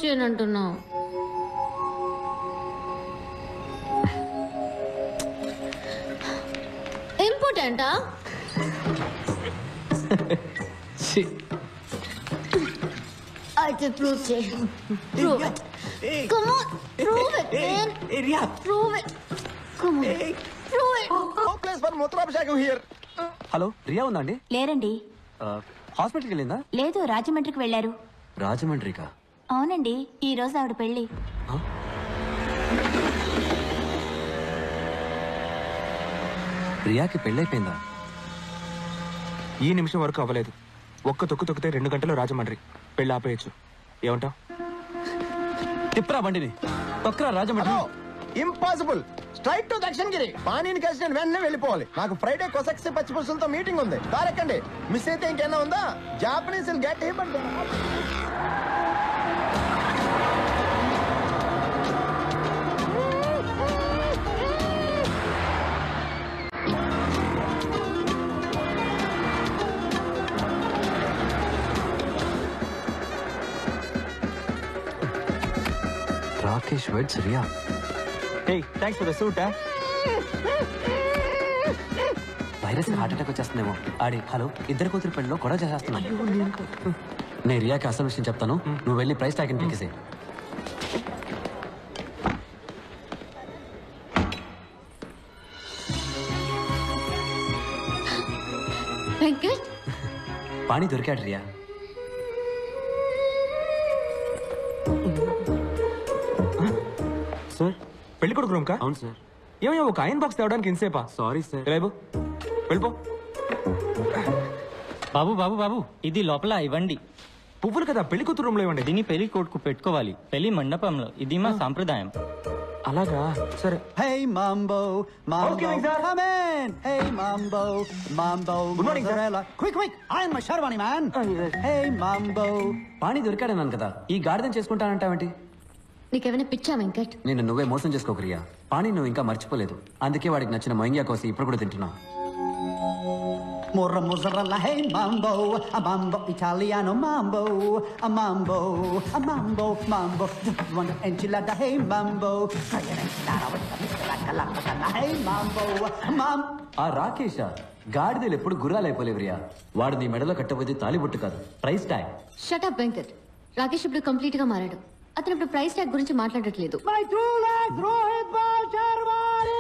చేయనంటున్నావు? ఇంపార్టెంటా? అయితే ప్రూవ్ చేయి. Prove it. Come on, prove it, man. Prove it. Come on, prove it. No place for మూత్రాభిషేకం here. Hello, Riya ఉందా అండి? లేరండి. హాస్పిటల్కి వెళ్ళిందా? లేదు, రాజమండ్రికి వెళ్ళారు. రాజమండ్రికా? అవునండి, ఈ రోజు ఆవిడ పెళ్లి. రియాకి పెళ్ళైపోయిందా? ఈ నిమిషం వరకు అవ్వలేదు. ఒక్క తొక్కు తొక్కితే 2 గంటలు రాజమండ్రి. పెళ్ళి ఆపేయచ్చు. ఏమంటావ్? తిప్పరా బండిని, తొక్కరా Rajahmundry. Impossible. Straight to Dakshinagiri. పానీని కలిసి నేను వెంటనే వెళ్ళిపోవాలి. నాకు ఫ్రైడే కొసక్సి పచ్చిపులుసులతో మీటింగ్ ఉంది. దారెక్కండి. మిస్ అయితే ఇంకేనా ఉందా? Japanese get him. Rakesh weds Riya. Hey, thanks for the suit, huh? Virus heart attack వచ్చేస్తుందేమో. ఆడి హలో, ఇద్దరు కూతురు పెళ్ళిలో గొడవ చేసేస్తున్నా. నేను రియాకి అసలు విషయం చెప్తాను, నువ్వు వెళ్ళి ప్రైస్ ట్యాగ్ పీకేసే. వెంకట్, పాణి దొరికాడు రియా. సార్, పెళ్లి కొడుకు రూమ్ కా? అవును సార్. ఏమయ్యా, ఒక ఐరన్ బాక్స్ తేవడానికి ఇంతసేపా? Sorry sir. రేపు వెళ్ళిపో. బాబు బాబు బాబు, ఇది లోపల ఇవ్వండి. పువ్వులు కదా, పెళ్లి కూతురు రూమ్ లో ఇవ్వండి. దీన్ని పెళ్లి కొడుకు పెట్టుకోవాలి, పెళ్లి మండపంలో. ఇది మా సాంప్రదాయం. అలాగా? సరే. Hey Mambo, Mambo, Okay, sir. come in. Hey Mambo, Mambo, Good morning, sir. mozzarella. Quick, I am a Sharwani man. Hey Mambo. పాణి దొరికాడన్నాను కదా, ఈ గాడిదని చేసుకుంటానంటావేంటి? నీకేమైనా పిచ్చా వెంకట్? నేను నువ్వే మోసం చేసుకోకు రియా. పాణి నువ్వు ఇంకా మర్చిపోలేదు, అందుకే వాడికి నచ్చిన మొయింగా కోసి ఇప్పుడు కూడా తింటున్నావు. Morra mozzarella, hey Mambo, a Mambo Italiano Mambo, a Mambo, a Mambo, Mambo. Just one enchilada, hey Mambo. Try an enchilada with a miscalacalacana, hey Mambo, Mam. ఆ రాకేష గాడిదలు ఎప్పుడు గుర్రాలైపోలేవు రియా. వాడు నీ మెడలో కట్టబోతే తాలిబొట్టు కాదు, price tag. Shut up Venkat. Rakesh ఇప్పుడు complete గా మారాడు. అతను ఇప్పుడు ప్రైస్ ట్యాగ్ గురించి మాట్లాడట్లేదు. My true love, Rohit Bal Sharwani.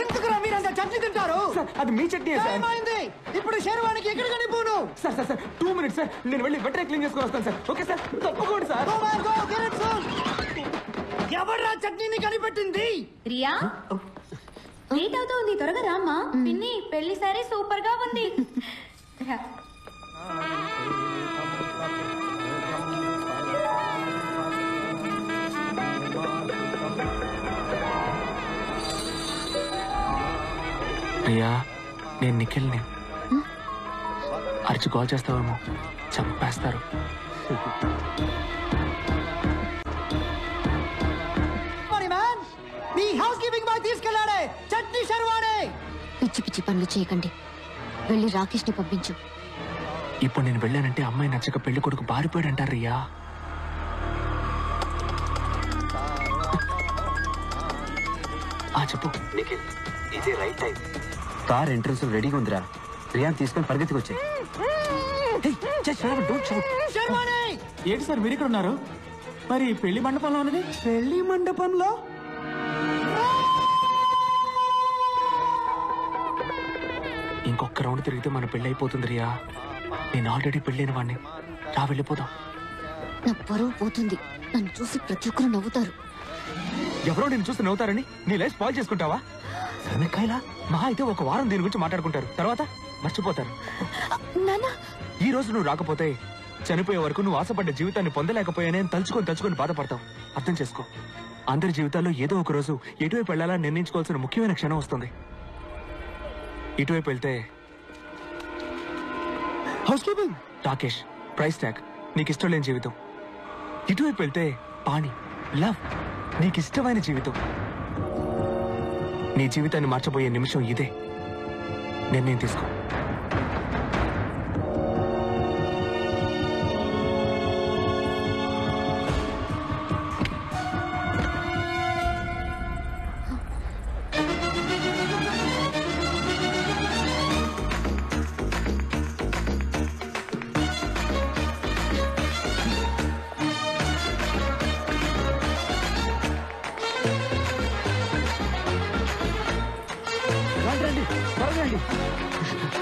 ఎందుకు మీరంతా చట్నీ తింటారు? అది మీ చట్నీ సార్. ఏమైంది? ఇప్పుడు శర్వానికి ఎక్కడ కనిపోను? Sir sir sir 2 minutes sir, నేను వెళ్ళి వెంటనే క్లీన్ చేసుకొని వస్తాను సార్. ఓకే సార్, తప్పకుండా సార్. ఎవర్రా చట్నీని కనిపెట్టింది? రియా, లేట్ అవుతుంది, త్వరగా రామ్మా. పిన్ని, పెళ్లి సారీ సూపర్ గా ఉంది. అయ్యా, నేను నిఖిల్ని. అరిచి కాల్ చేస్తావేమో, చంపేస్తారు. మీ హౌస్ కీపింగ్ బాయ్ తీసుకెళ్ళాడే చట్నీ శర్వాణి. పిచ్చి పిచ్చి పనులు చేయకండి, వెళ్ళి రాకేష్ ని పంపించు. ఇప్పుడు నేను వెళ్ళానంటే అమ్మాయి నచ్చక పెళ్లి కొడుకు బారిపోయాడు అంటారు రియా. చెప్పు. ఇదే రైట్ టైం. కార్ ఎంట్రన్స్ రెడీగా ఉందిరా. రియాన్ తీసుకొని పరిగెత్తుకు వచ్చాయి. ఏంటి సార్ మీరు ఇక్కడ ఉన్నారు? మరి పెళ్లి మండపంలో ఉన్నది? పెళ్లి మండపంలో ఇంకొక రౌండ్ తిరిగితే మన పెళ్లి అయిపోతుంది రియా. నేను ఆల్రెడీ పెళ్ళైన వాడిని. రా వెళ్ళిపోదాం. నా పరువు పోతుంది. నన్ను చూసి ప్రతి ఒక్కరు నవ్వుతారు. ఎవరో నేను చూసి నవ్వుతారని నీ లైఫ్ స్పాయిల్ చేసుకుంటావా? వెనకాయలా మహా అయితే 1 వారం దీని గురించి మాట్లాడుకుంటారు, తర్వాత మర్చిపోతారు. ఈ రోజు నువ్వు రాకపోతే చనిపోయే వరకు నువ్వు ఆశపడ్డ జీవితాన్ని పొందలేకపోయానే తలుచుకొని బాధపడతావు. అర్థం చేసుకో. అందరి జీవితాల్లో ఏదో ఒక రోజు ఎటువైపు వెళ్ళాలని నిర్ణయించుకోవాల్సిన ముఖ్యమైన క్షణం వస్తుంది. ఇటువైపు వెళ్తే house keeping, Rakesh, price tag, నీకు ఇష్టం లేని జీవితం. ఇటువైపు వెళ్తే పాణి, లవ్, నీకు ఇష్టమైన జీవితం. నీ జీవితాన్ని మార్చబోయే నిమిషం ఇదే. నిర్ణయం తీసుకో.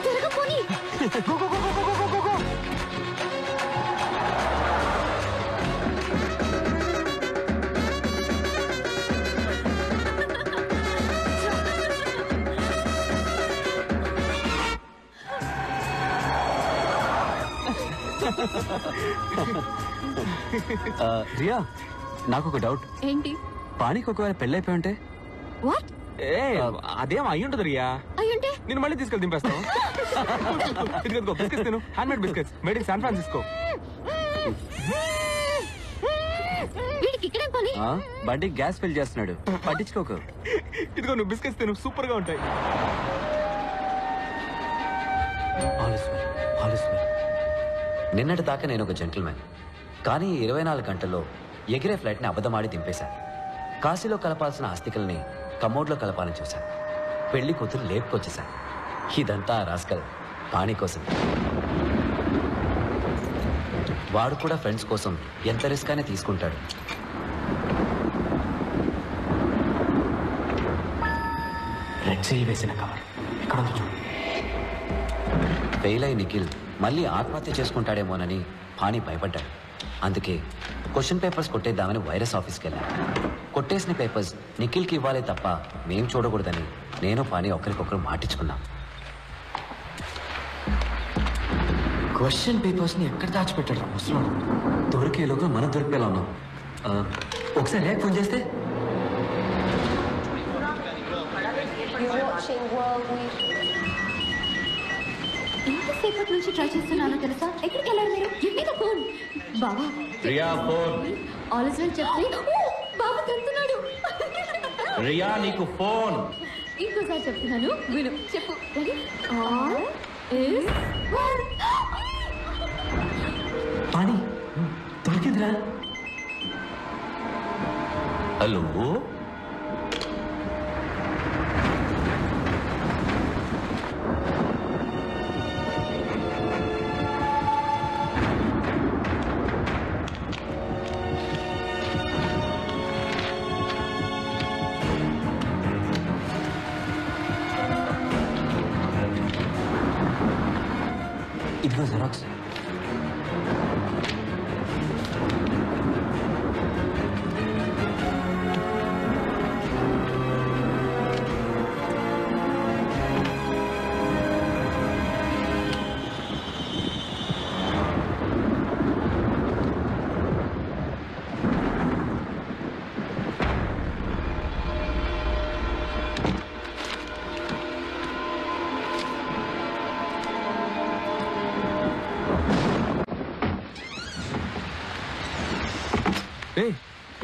త్వరగా పోనీ. రియా, నాకు ఒక డౌట్. ఏంటి? పానీకి ఒకవేళ పెళ్ళైపోయి ఉంటే? వాట్? అదేం అయ్యుంటది రియా. అయ్యుంటే నేను మళ్ళీ తీసుకెళ్ళి దింపేస్తాను. ఇదిగో బిస్కెట్స్ తిను, hand made biscuits made in San Francisco. వీడికి ఇక్కడే పని. బండి గ్యాస్ ఫిల్ చేస్తున్నాడు, పట్టించుకోకు. ఇదిగో నువ్వు బిస్కెట్స్ తిను, సూపర్ గా ఉంటాయి. నిన్నటి దాకా నేను ఒక జెంటిల్మెన్, కానీ 24 గంటల్లో ఎగిరే ఫ్లైట్ని అబద్ధమాడి దింపేశాను. కాశీలో కలపాల్సిన ఆస్తికల్ని కమోడ్లో కలపాలని చూశాను. పెళ్లి కూతురు లేపుకొచ్చేశాను. ఇదంతా రాస్కల్ పాణి కోసం. వాడు కూడా ఫ్రెండ్స్ కోసం ఎంత రిస్క్ అయినా తీసుకుంటాడు. రెడ్ సీల్ వేసిన కవర్ ఎక్కడ ఉంది చూడు. ఫెయిల్ అయి నిఖిల్ మళ్ళీ ఆత్మహత్య చేసుకుంటాడేమోనని పాణి భయపడ్డాడు. అందుకే క్వశ్చన్ పేపర్స్ కొట్టేద్దామని వైరస్ ఆఫీస్కి వెళ్ళాను. కొట్టేసిన పేపర్స్ నిఖిల్కి ఇవ్వాలే తప్ప మేం చూడకూడదని నేను పాణి ఒకరికొకరు మాటించుకున్నాం. క్వశ్చన్ పేపర్స్ ని ఎక్కడ దాచిపెట్టాడు ముసలాడు? దొరికేలోగా మనం దొరికేలా ఉన్నాం. ఒకసారి ర్యాక్ ఫోన్ చేస్తే ఎంతసేపటి నుంచి ట్రై చేస్తున్నానో తెలుసా? ఎక్కడికి వెళ్ళారు మీరు? Give me the phone. బాబా Riya phone. All is well చెప్పి బాబు తింటున్నాడు. రియా నీకు ఫోన్. ఇంకోసారి చెప్తున్నాను విను. చెప్పు. Ready? All is well. Pani దొరికిందిరా. హలో ఇదిగో జెరాక్స్.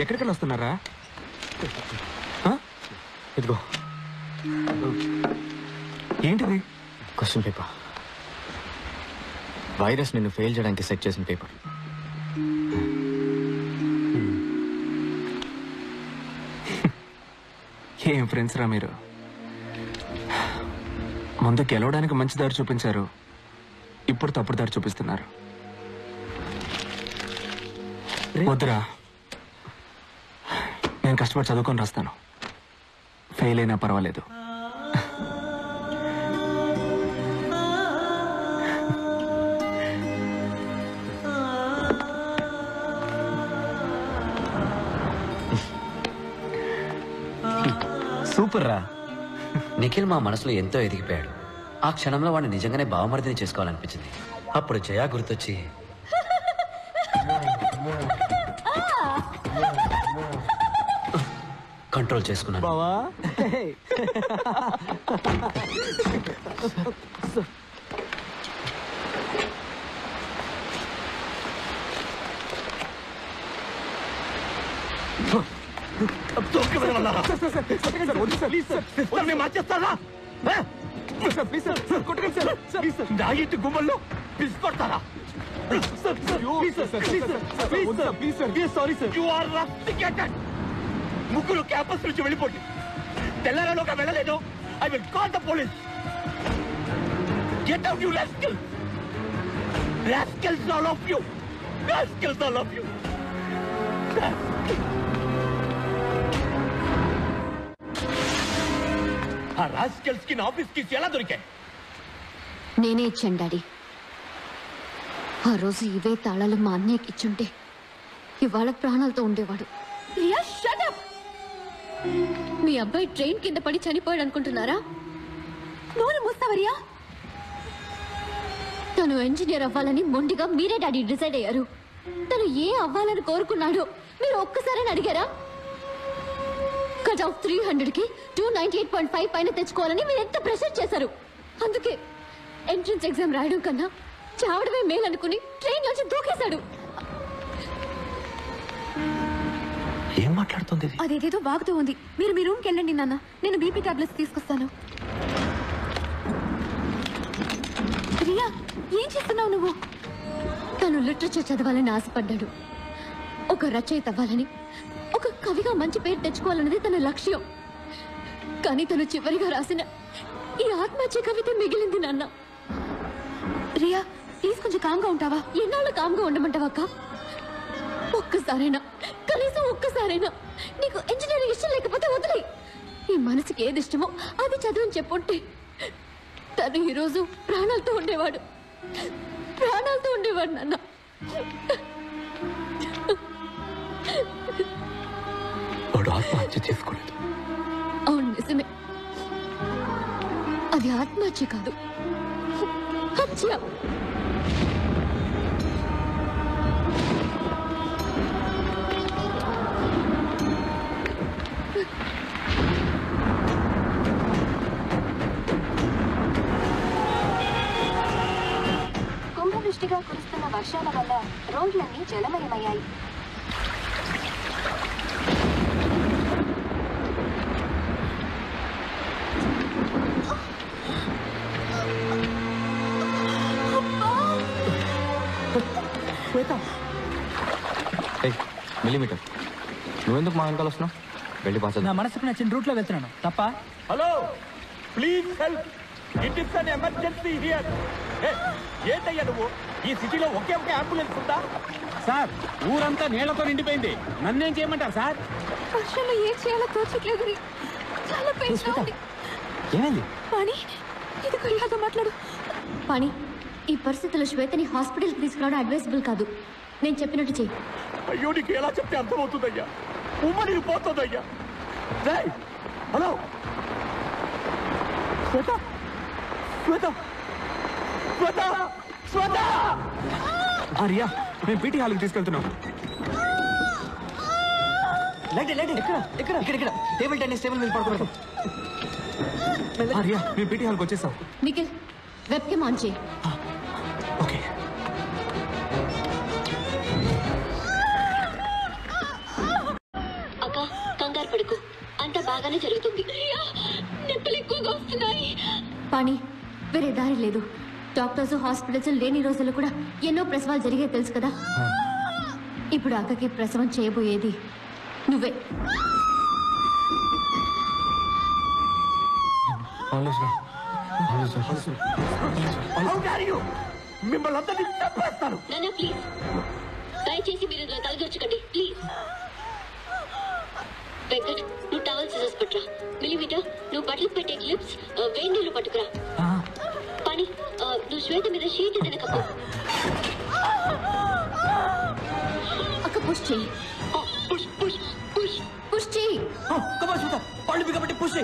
ఎక్కడికైనా వస్తున్నారా? ఇదిగో ఏంటిది? Question paper. వైరస్ నిన్ను ఫెయిల్ చేయడానికి సెట్ చేసిన పేపర్. ఏం ఫ్రెండ్స్ రా మీరు. ముందు గెలవడానికి మంచి దారి చూపించారు, ఇప్పుడు తప్పుడు దారి చూపిస్తున్నారు. వద్దురా, నేను కష్టపడి చదువుకొని రాస్తాను. ఫెయిల్ అయినా పర్వాలేదు. సూపర్ రా. నిఖిల్ మా మనసులో ఎంతో ఎదిగిపోయాడు. ఆ క్షణంలో వాడిని నిజంగానే బావమరిదిని చేసుకోవాలనిపించింది. అప్పుడు జయా గుర్తొచ్చి కంట్రోల్ చేసుకున్నాను. బావా మార్చేస్తారా? ఇంటి గుమ్మల్లో పిలుచుకొడతారా? ముగ్గురు క్యాంపస్ నుంచి వెళ్ళిపోండి. తెల్లారలోగా వెళ్ళలేదు. I will call the police. Get out you rascals. Rascals all of you. Rascals all of you. ఆ రాస్కల్స్ కి నా ఆఫీస్ కి ఎలా దొరికాయి? నేనే ఇచ్చాను డాడీ. ఆ రోజు ఇవే తాళాలు మా అన్నయ్యకి ఇచ్చుంటే ఇవాళ ప్రాణాలతో ఉండేవాడు. మీ అబ్బాయి ట్రైన్ కింద పడి చనిపోయాడు అనుకుంటున్నారా? నోరు మూస్తావరియా. తను ఇంజనీర్ అవ్వాలని మొండిగా మీరే డాడీ డిసైడ్ అయ్యారు. తను ఏ అవ్వాలని కోరుకున్నాడో మీరు ఒక్కసారి అడిగారా? కట్ ఆఫ్ 300కి 298.5 పైన తెచ్చుకోవాలని మీరు ఎంత ప్రెషర్ చేశారు. అందుకే ఎంట్రన్స్ ఎగ్జామ్ రాయడం కన్నా చావడమే మేలనుకుని ట్రైన్ నుంచి దూకేశాడు. ఏం మాట్లాడుతుంది? అదేదేదో బాగుతూ ఉంది. మీరు మీ రూమ్కి వెళ్ళండి నాన్న, నేను బీపీ టాబ్లెట్స్ తీసుకొస్తాను. రియా, ఏం చేస్తున్నావు నువ్వు? తను లిటరేచర్ చదవాలని ఆశపడ్డాడు. ఒక రచయిత అవ్వాలని, ఒక కవిగా మంచి పేరు తెచ్చుకోవాలన్నది తన లక్ష్యం. కానీ తను చివరిగా రాసిన ఈ ఆత్మహత్య కవిత మిగిలింది నాన్న. రియా ప్లీజ్ కొంచెం కామ్గా ఉంటావా? ఎన్నాళ్ళు కామ్గా ఉండమంటావా అక్క? ఒక్కసారైనా, కనీసం ఒక్కసారైనా నీకు ఇంజనీరింగ్ ఇష్టం లేకపోతే వదిలే. నీ మనసుకి ఏది ఇష్టమో అది చదువుని చెప్పుంటే తను ఈరోజు ప్రాణాలతో ఉండేవాడు. ప్రాణాలతో ఉండేవాడు నాన్న. వాడు ఆత్మహత్య చేసుకోలేదు. అవును నిజమే. అది ఆత్మహత్య కాదు, హత్య. కుంభవృష్టిగా కురుస్తున్న వర్షాల వల్ల రోడ్లన్నీ జలమయమయ్యాయి. మిల్లీమీటర్, నువ్వెందుకు మా వెనకాల వస్తున్నావు? వెళ్ళి పాస్. నా మనసుకు నచ్చిన రూట్లో వెళ్తున్నాను తప్ప. Hello, please help, it is an emergency here. ఏంటయ్యా నువ్వు? ఈ సిటీలో ఒకే ఒక అంబులెన్స్ ఉందా? సార్, ఊరంతా నీళ్లతో నిండిపోయింది. నన్నేం చేయమంటారు సార్? వర్షంలో ఏం చేయాలో తోచట్లేదు. చాలా పెయిన్గా ఉంది. ఏమైంది? పాణి, ఇదిగో రియాతో మాట్లాడు. పాణి, ఈ పరిస్థితుల్లో శ్వేతని హాస్పిటల్కి తీసుకురావడం అడ్వైజబుల్ కాదు. నేను చెప్పినట్టు చెయ్యి. అయ్యో, నీకు ఎలా చెప్తే అర్థమవుతుందయ్యా? ఉమ్మడి పోతుందయ్యా. హలో శ్వేత, శ్వేత, శ్వేత, శ్వేత. రియా, మేము పీటీ హాల్కి తీసుకెళ్తున్నాం. ఇక్కడ టేబుల్ టెన్నిస్ టేబుల్ మీద పడుకోబెడతాం. రియా, మేము పీటీ హాల్కి వచ్చేసాం. నిఖిల్, వెబ్ కేమ్ ఆన్ చేయి. ఓకే. అక్క, కంగారు పడుకో, అంతా బాగానే జరుగుతుంది. నొప్పులు ఎక్కువగా వస్తున్నాయి. పాణి, వేరే దారి లేదు. డాక్టర్స్, హాస్పిటల్స్ లేని రోజుల్లో కూడా ఎన్నో ప్రసవాలు జరిగాయి తెలుసు కదా. ఇప్పుడు అక్కకి ప్రసవం చేయబోయేది నువ్వే. మిమ్మల్ని అందరినీ చంపేస్తాను. ప్లీజ్, దయచేసి మీరు ఇందులో తలదూర్చకండి ప్లీజ్. వెంకట్, నువ్వు టవల్స్ తీసుకురా. మిలిమీటర్, నువ్వు బట్టలు పెట్టే క్లిప్స్, వేడి నీళ్ళు పట్టుకురా. పని, నువ్వు శ్వేత మీద షీట్ ఏదైనా కప్పు. అక్క పుష్ చెయ్యి. పుష్ చెయ్యి. పళ్ళు బిగబట్టి పుష్